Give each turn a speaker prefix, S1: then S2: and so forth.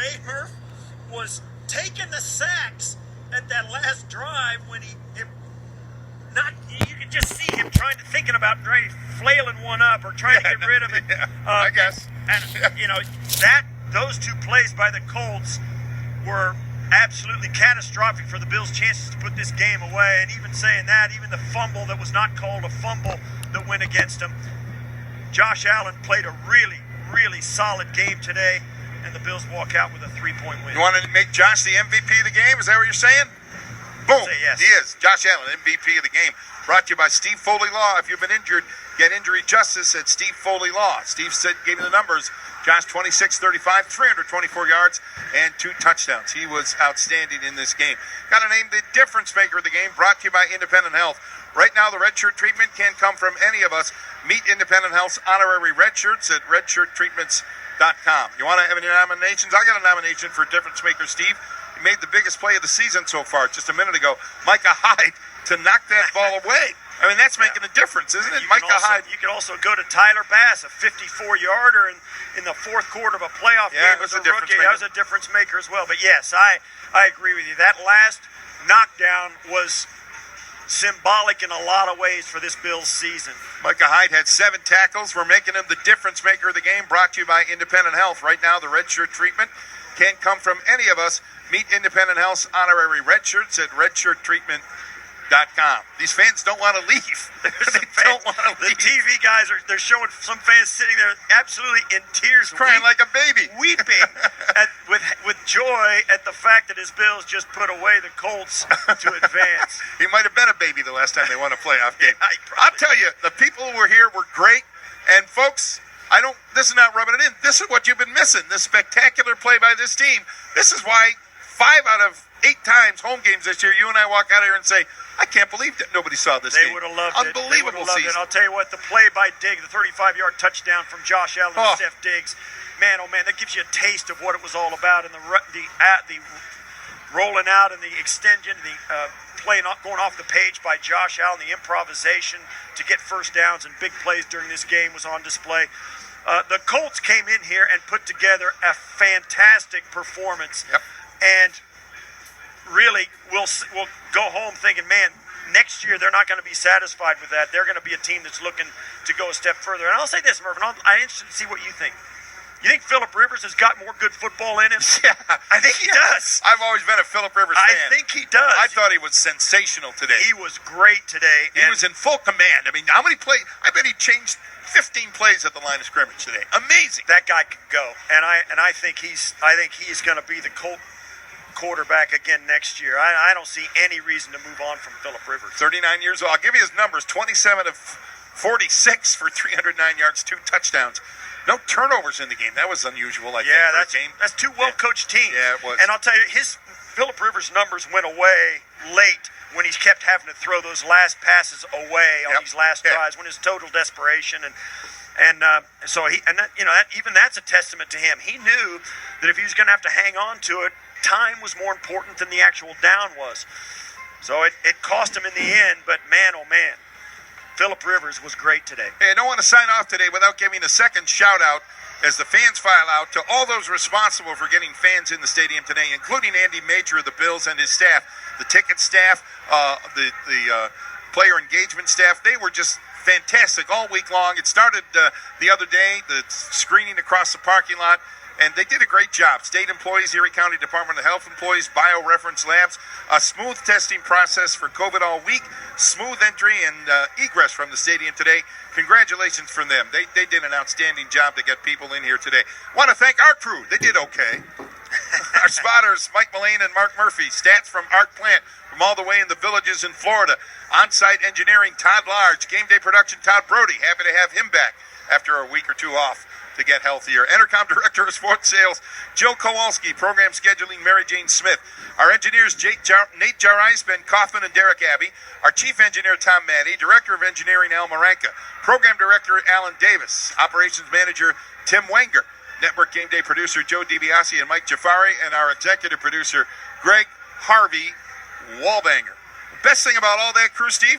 S1: today, Murph, was taking the sacks at that last drive when you could just see him thinking about flailing one up or trying to get rid of it.
S2: I guess.
S1: And those two plays by the Colts were absolutely catastrophic for the Bills' chances to put this game away. And even saying that, even the fumble that was not called a fumble that went against him, Josh Allen played a really, really solid game today, and the Bills walk out with a 3-point win.
S2: You want to make Josh the MVP of the game? Is that what you're saying? Boom.
S1: Say yes.
S2: He is. Josh Allen, MVP of the game. Brought to you by Steve Foley Law. If you've been injured, get injury justice at Steve Foley Law. Steve gave me the numbers. Josh, 26-35, 324 yards, and 2 touchdowns. He was outstanding in this game. Got to name the difference maker of the game, brought to you by Independent Health. Right now, the red shirt treatment can come from any of us. Meet Independent Health's honorary red shirts at redshirttreatments.com. You want to have any nominations? I got a nomination for difference maker, Steve. He made the biggest play of the season so far just a minute ago. Micah Hyde to knock that ball away. I mean, that's making a difference, isn't it? Micah Hyde.
S1: You can also go to Tyler Bass, a 54-yarder in the fourth quarter of a playoff game as a rookie. That was a difference maker as well. But yes, I agree with you. That last knockdown was symbolic in a lot of ways for this Bills season.
S2: Micah Hyde had 7 tackles. We're making him the difference maker of the game, brought to you by Independent Health. Right now, the red shirt treatment can't come from any of us. Meet Independent Health's honorary red shirts at redshirttreatment.com. These fans don't want to leave. They don't want to leave.
S1: The TV guys they're showing some fans sitting there absolutely in tears,
S2: crying like a baby,
S1: weeping with joy at the fact that his Bills just put away the Colts to advance.
S2: He might have been a baby the last time they won a playoff game. I'll tell you, the people who were here were great, and folks, this is not rubbing it in. This is what you've been missing. This spectacular play by this team. This is why 5 out of 8 times home games this year, you and I walk out here and say, I can't believe that nobody saw this game.
S1: They would have loved it.
S2: Unbelievable season.
S1: And I'll tell you what, the play by Diggs, the 35-yard touchdown from Josh Allen and Steph Diggs, man, oh man, that gives you a taste of what it was all about. And the rolling out and the extension, the play going off the page by Josh Allen, the improvisation to get first downs and big plays during this game was on display. The Colts came in here and put together a fantastic performance.
S2: Yep.
S1: And really, we'll go home thinking, man, next year they're not going to be satisfied with that. They're going to be a team that's looking to go a step further. And I'll say this, Mervyn, I'm interested to see what you think. You think Phillip Rivers has got more good football in him?
S2: Yeah.
S1: I think he does.
S2: I've always been a Phillip Rivers fan.
S1: I think he does.
S2: I thought he was sensational today.
S1: He was great today.
S2: He was in full command. I mean, how many plays? I bet he changed 15 plays at the line of scrimmage today. Amazing.
S1: That guy could go. And I think he's going to be the Colt quarterback again next year. I don't see any reason to move on from Phillip Rivers.
S2: 39 years old. I'll give you his numbers. 27 of 46 for 309 yards, 2 touchdowns. No turnovers in the game. That was unusual, I think, for a game.
S1: That's 2 well-coached teams.
S2: Yeah, it was.
S1: And I'll tell you, Phillip Rivers' numbers went away late when he kept having to throw those last passes away on these last drives, when his total desperation so that's a testament to him. He knew that if he was going to have to hang on to it, time was more important than the actual down was. So it cost him in the end, but man, oh man, Phillip Rivers was great today.
S2: Hey, I don't want to sign off today without giving a second shout-out as the fans file out to all those responsible for getting fans in the stadium today, including Andy Major of the Bills and his staff, the ticket staff, the player engagement staff. They were just fantastic all week long. It started the other day, the screening across the parking lot, and they did a great job. State employees, Erie County Department of Health employees, BioReference Labs, a smooth testing process for COVID all week, smooth entry and egress from the stadium today. Congratulations from them. They did an outstanding job to get people in here today. Want to thank our crew. They did okay. Our spotters, Mike Mullane and Mark Murphy. Stats from Art Plant from all the way in the Villages in Florida. On-site engineering, Todd Large. Game day production, Todd Brody. Happy to have him back after a week or 2 off to get healthier. Entercom Director of Sports Sales, Joe Kowalski. Program scheduling, Mary Jane Smith. Our engineers, Nate Jarais, Ben Kaufman, and Derek Abbey. Our chief engineer, Tom Maddy. Director of Engineering, Al Maranka. Program Director, Alan Davis. Operations Manager, Tim Wenger. Network Game Day producer, Joe DiBiase and Mike Jafari. And our executive producer, Greg Harvey Wallbanger. The best thing about all that crew, Steve,